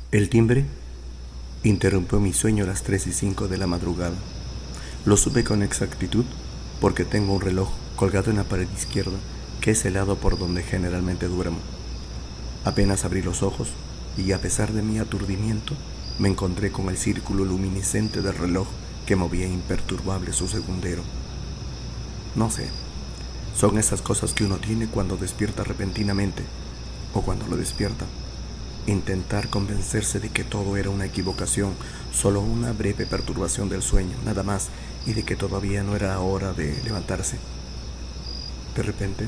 El timbre interrumpió mi sueño a las 3:05 de la madrugada. Lo supe con exactitud porque tengo un reloj colgado en la pared izquierda, que es el lado por donde generalmente duermo. Apenas abrí los ojos y, a pesar de mi aturdimiento, me encontré con el círculo luminiscente del reloj que movía imperturbable su segundero. No sé, son esas cosas que uno tiene cuando despierta repentinamente o cuando lo despierta. Intentar convencerse de que todo era una equivocación, solo una breve perturbación del sueño, nada más, y de que todavía no era hora de levantarse. De repente,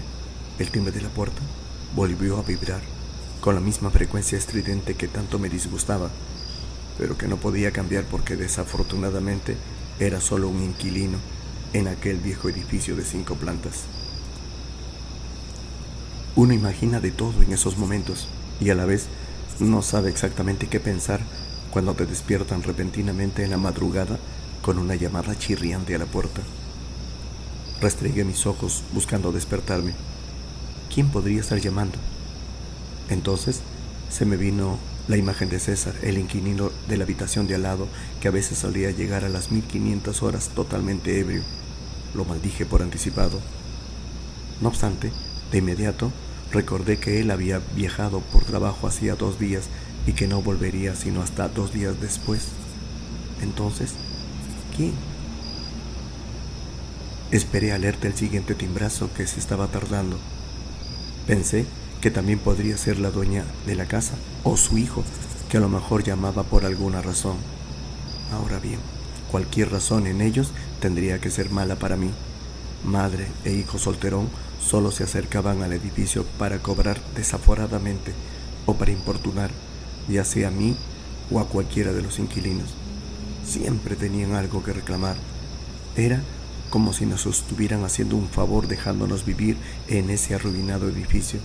el timbre de la puerta volvió a vibrar con la misma frecuencia estridente que tanto me disgustaba, pero que no podía cambiar porque desafortunadamente era solo un inquilino en aquel viejo edificio de 5 plantas. Uno imagina de todo en esos momentos y a la vez no sabe exactamente qué pensar cuando te despiertan repentinamente en la madrugada con una llamada chirriante a la puerta. Restregué mis ojos buscando despertarme. ¿Quién podría estar llamando? Entonces se me vino la imagen de César, el inquilino de la habitación de al lado, que a veces solía llegar a las 1500 horas totalmente ebrio. Lo maldije por anticipado. No obstante, de inmediato recordé que él había viajado por trabajo hacía 2 días y que no volvería sino hasta 2 días después. Entonces, ¿quién? Esperé alerta el siguiente timbrazo que se estaba tardando. Pensé que también podría ser la dueña de la casa o su hijo, que a lo mejor llamaba por alguna razón. Ahora bien, cualquier razón en ellos tendría que ser mala para mí. Madre e hijo solterón solo se acercaban al edificio para cobrar desaforadamente o para importunar, ya sea a mí o a cualquiera de los inquilinos. Siempre tenían algo que reclamar. Era como si nos estuvieran haciendo un favor dejándonos vivir en ese arruinado edificio.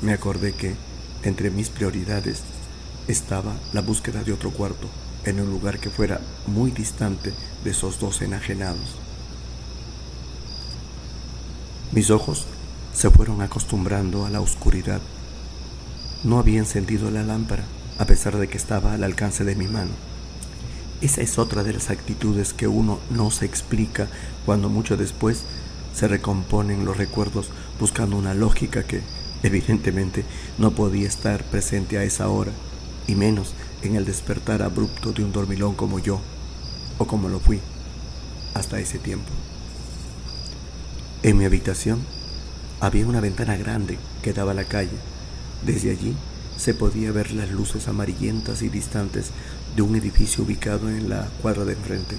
Me acordé que, entre mis prioridades, estaba la búsqueda de otro cuarto, en un lugar que fuera muy distante de esos 2 enajenados. Mis ojos se fueron acostumbrando a la oscuridad. No había encendido la lámpara, a pesar de que estaba al alcance de mi mano. Esa es otra de las actitudes que uno no se explica cuando mucho después se recomponen los recuerdos buscando una lógica que, evidentemente, no podía estar presente a esa hora, y menos en el despertar abrupto de un dormilón como yo, o como lo fui, hasta ese tiempo. En mi habitación había una ventana grande que daba a la calle. Desde allí se podía ver las luces amarillentas y distantes de un edificio ubicado en la cuadra de enfrente.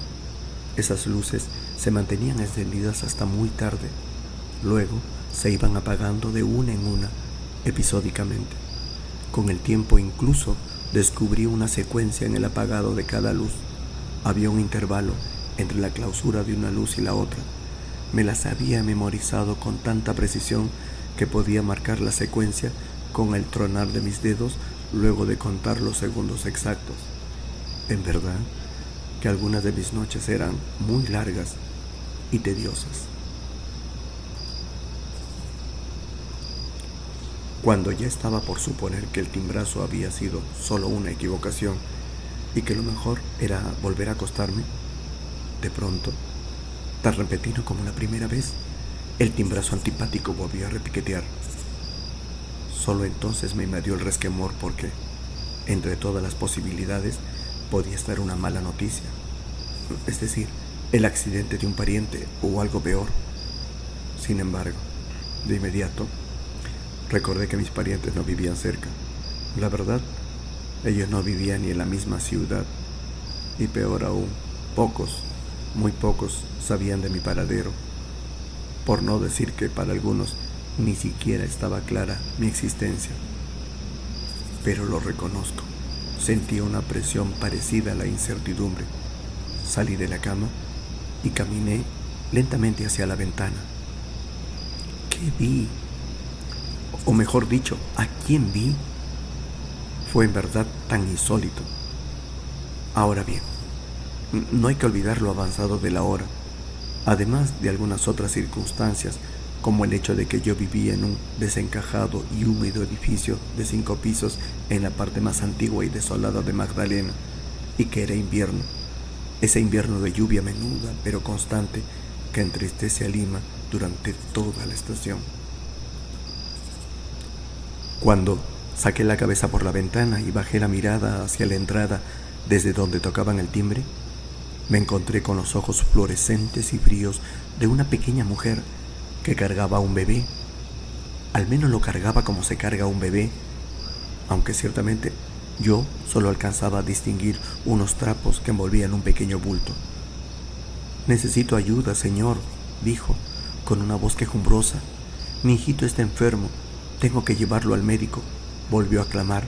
Esas luces se mantenían encendidas hasta muy tarde. Luego se iban apagando de una en una, episódicamente. Con el tiempo incluso descubrí una secuencia en el apagado de cada luz. Había un intervalo entre la clausura de una luz y la otra. Me las había memorizado con tanta precisión que podía marcar la secuencia con el tronar de mis dedos luego de contar los segundos exactos. En verdad que algunas de mis noches eran muy largas y tediosas. Cuando ya estaba por suponer que el timbrazo había sido solo una equivocación y que lo mejor era volver a acostarme, de pronto, tan repentino como la primera vez, el timbrazo antipático volvió a repiquetear. Solo entonces me invadió el resquemor porque, entre todas las posibilidades, podía estar una mala noticia, es decir, el accidente de un pariente o algo peor. Sin embargo, de inmediato, recordé que mis parientes no vivían cerca. La verdad, ellos no vivían ni en la misma ciudad, y peor aún, pocos, muy pocos, sabían de mi paradero, por no decir que para algunos ni siquiera estaba clara mi existencia. Pero lo reconozco, sentí una presión parecida a la incertidumbre. Salí de la cama y caminé lentamente hacia la ventana. ¿Qué vi? O mejor dicho, ¿a quién vi? Fue en verdad tan insólito. Ahora bien, no hay que olvidar lo avanzado de la hora, además de algunas otras circunstancias como el hecho de que yo vivía en un desencajado y húmedo edificio de 5 pisos en la parte más antigua y desolada de Magdalena, y que era invierno, ese invierno de lluvia menuda pero constante que entristece a Lima durante toda la estación. Cuando saqué la cabeza por la ventana y bajé la mirada hacia la entrada desde donde tocaban el timbre, me encontré con los ojos fluorescentes y fríos de una pequeña mujer que cargaba a un bebé. Al menos lo cargaba como se carga a un bebé, aunque ciertamente yo solo alcanzaba a distinguir unos trapos que envolvían un pequeño bulto. «Necesito ayuda, señor», dijo, con una voz quejumbrosa. «Mi hijito está enfermo. Tengo que llevarlo al médico», volvió a clamar.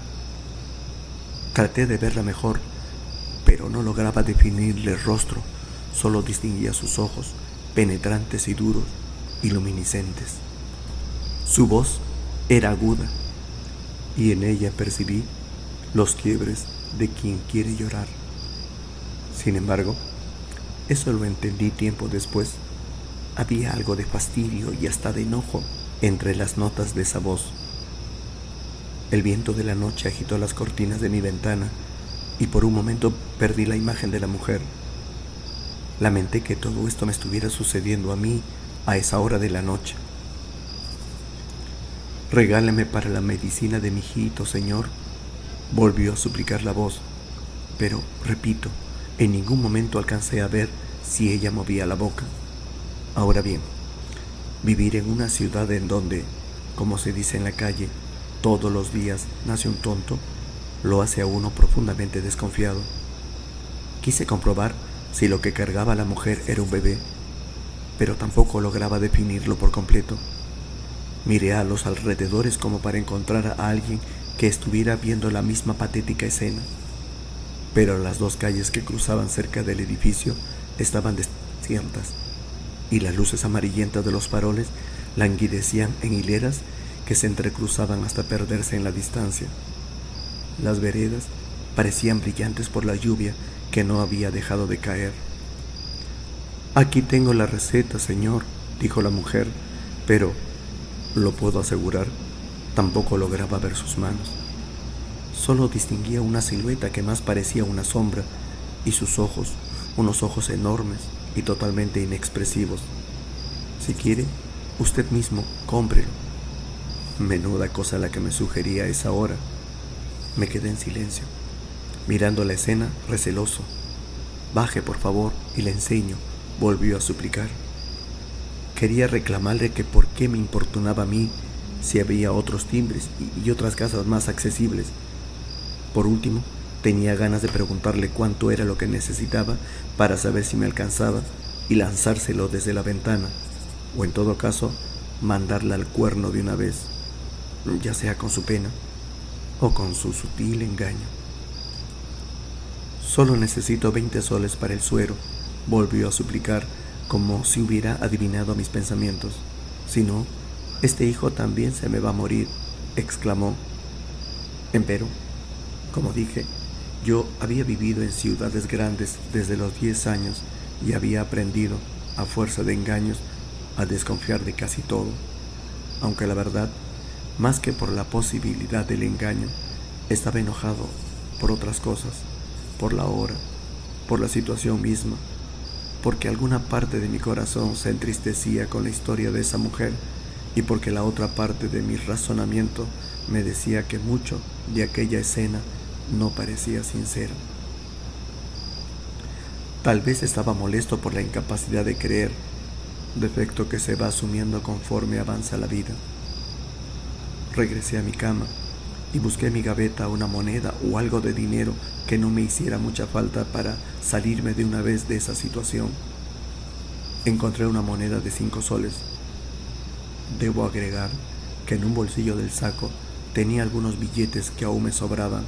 Traté de verla mejor, pero no lograba definirle el rostro. Solo distinguía sus ojos, penetrantes y duros, y luminiscentes. Su voz era aguda, y en ella percibí los quiebres de quien quiere llorar. Sin embargo, eso lo entendí tiempo después. Había algo de fastidio y hasta de enojo entre las notas de esa voz. El viento de la noche agitó las cortinas de mi ventana y por un momento perdí la imagen de la mujer. Lamenté que todo esto me estuviera sucediendo a mí a esa hora de la noche. «Regáleme para la medicina de mi hijito, señor», volvió a suplicar la voz, pero, repito, en ningún momento alcancé a ver si ella movía la boca. Ahora bien, vivir en una ciudad en donde, como se dice en la calle, todos los días nace un tonto, lo hace a uno profundamente desconfiado. Quise comprobar si lo que cargaba la mujer era un bebé, pero tampoco lograba definirlo por completo. Miré a los alrededores como para encontrar a alguien que estuviera viendo la misma patética escena, pero las 2 calles que cruzaban cerca del edificio estaban desiertas y las luces amarillentas de los faroles languidecían en hileras que se entrecruzaban hasta perderse en la distancia. Las veredas parecían brillantes por la lluvia que no había dejado de caer. «Aquí tengo la receta, señor», dijo la mujer, pero, lo puedo asegurar, tampoco lograba ver sus manos. Solo distinguía una silueta que más parecía una sombra, y sus ojos, unos ojos enormes y totalmente inexpresivos. «Si quiere, usted mismo, cómprelo». Menuda cosa la que me sugería a esa hora. Me quedé en silencio, mirando la escena receloso. «Baje, por favor, y le enseño», volvió a suplicar. Quería reclamarle que por qué me importunaba a mí si había otros timbres y otras casas más accesibles. Por último, tenía ganas de preguntarle cuánto era lo que necesitaba para saber si me alcanzaba y lanzárselo desde la ventana, o en todo caso, mandarla al cuerno de una vez, ya sea con su pena o con su sutil engaño. «Solo necesito 20 soles para el suero», volvió a suplicar, como si hubiera adivinado mis pensamientos. «Si no, este hijo también se me va a morir», exclamó. Empero, como dije, yo había vivido en ciudades grandes desde los 10 años y había aprendido, a fuerza de engaños, a desconfiar de casi todo, aunque la verdad, más que por la posibilidad del engaño, estaba enojado por otras cosas, por la hora, por la situación misma, porque alguna parte de mi corazón se entristecía con la historia de esa mujer y porque la otra parte de mi razonamiento me decía que mucho de aquella escena no parecía sincero. Tal vez estaba molesto por la incapacidad de creer, defecto que se va asumiendo conforme avanza la vida. Regresé a mi cama y busqué en mi gaveta una moneda o algo de dinero que no me hiciera mucha falta para salirme de una vez de esa situación. Encontré una moneda de 5 soles. Debo agregar que en un bolsillo del saco tenía algunos billetes que aún me sobraban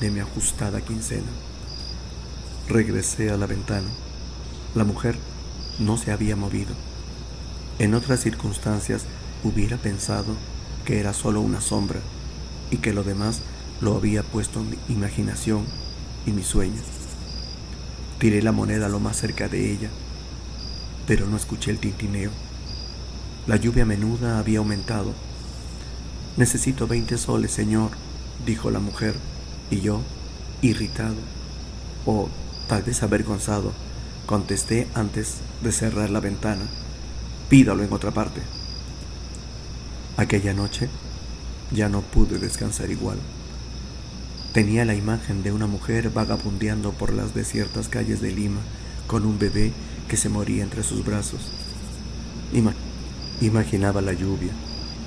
de mi ajustada quincena. Regresé a la ventana. La mujer no se había movido. En otras circunstancias hubiera pensado que era solo una sombra y que lo demás lo había puesto mi imaginación y mis sueños. Tiré la moneda lo más cerca de ella, pero no escuché el tintineo. La lluvia menuda había aumentado. «Necesito 20 soles, señor», dijo la mujer, y yo, irritado, o tal vez avergonzado, contesté antes de cerrar la ventana: «Pídalo en otra parte». Aquella noche ya no pude descansar igual. Tenía la imagen de una mujer vagabundeando por las desiertas calles de Lima con un bebé que se moría entre sus brazos. Imaginaba la lluvia,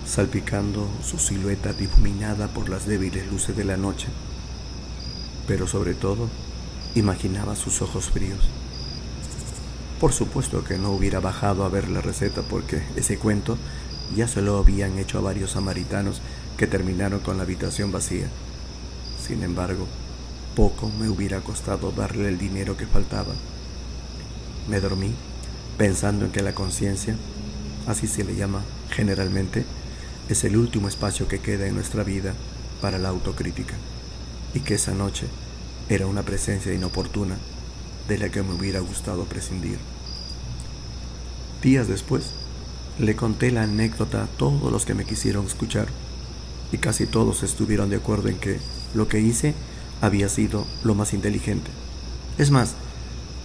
salpicando su silueta difuminada por las débiles luces de la noche, pero sobre todo, imaginaba sus ojos fríos. Por supuesto que no hubiera bajado a ver la receta, porque ese cuento ya se lo habían hecho a varios samaritanos que terminaron con la habitación vacía. Sin embargo, poco me hubiera costado darle el dinero que faltaba. Me dormí pensando en que la conciencia, así se le llama generalmente, es el último espacio que queda en nuestra vida para la autocrítica, y que esa noche era una presencia inoportuna de la que me hubiera gustado prescindir. Días después, le conté la anécdota a todos los que me quisieron escuchar, y casi todos estuvieron de acuerdo en que lo que hice había sido lo más inteligente. Es más,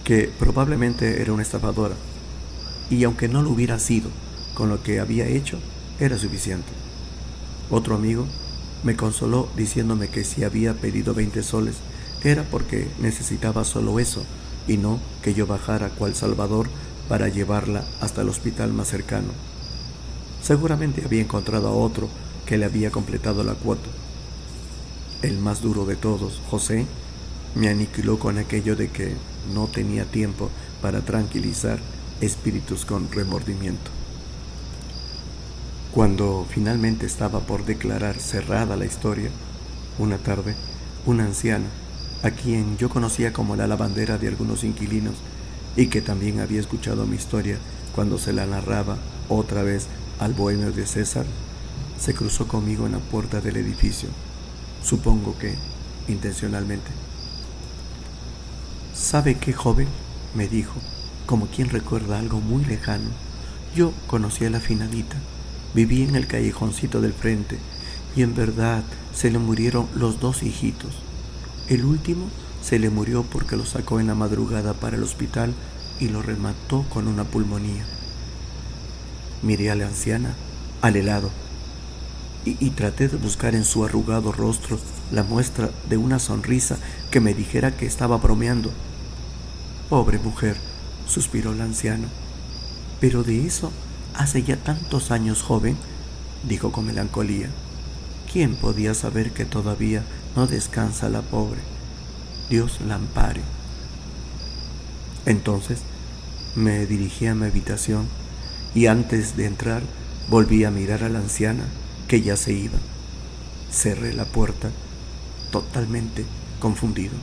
que probablemente era una estafadora, y aunque no lo hubiera sido, con lo que había hecho era suficiente. Otro amigo me consoló diciéndome que si había pedido 20 soles era porque necesitaba solo eso, y no que yo bajara cual Salvador para llevarla hasta el hospital más cercano. Seguramente había encontrado a otro que le había completado la cuota. El más duro de todos, José, me aniquiló con aquello de que no tenía tiempo para tranquilizar espíritus con remordimiento. Cuando finalmente estaba por declarar cerrada la historia, una tarde, una anciana, a quien yo conocía como la lavandera de algunos inquilinos y que también había escuchado mi historia cuando se la narraba otra vez al bohemio de César, se cruzó conmigo en la puerta del edificio, supongo que intencionalmente. «¿Sabe qué, joven?», me dijo, como quien recuerda algo muy lejano. «Yo conocí a la Finadita, viví en el callejoncito del frente, y en verdad se le murieron los 2 hijitos. El último se le murió porque lo sacó en la madrugada para el hospital y lo remató con una pulmonía». Miré a la anciana, al helado, y traté de buscar en su arrugado rostro la muestra de una sonrisa que me dijera que estaba bromeando. «Pobre mujer», suspiró la anciana. «Pero de eso hace ya tantos años, joven», dijo con melancolía. «¿Quién podía saber que todavía no descansa la pobre? Dios la ampare». Entonces me dirigí a mi habitación y antes de entrar volví a mirar a la anciana, que ya se iba. Cerré la puerta totalmente confundido.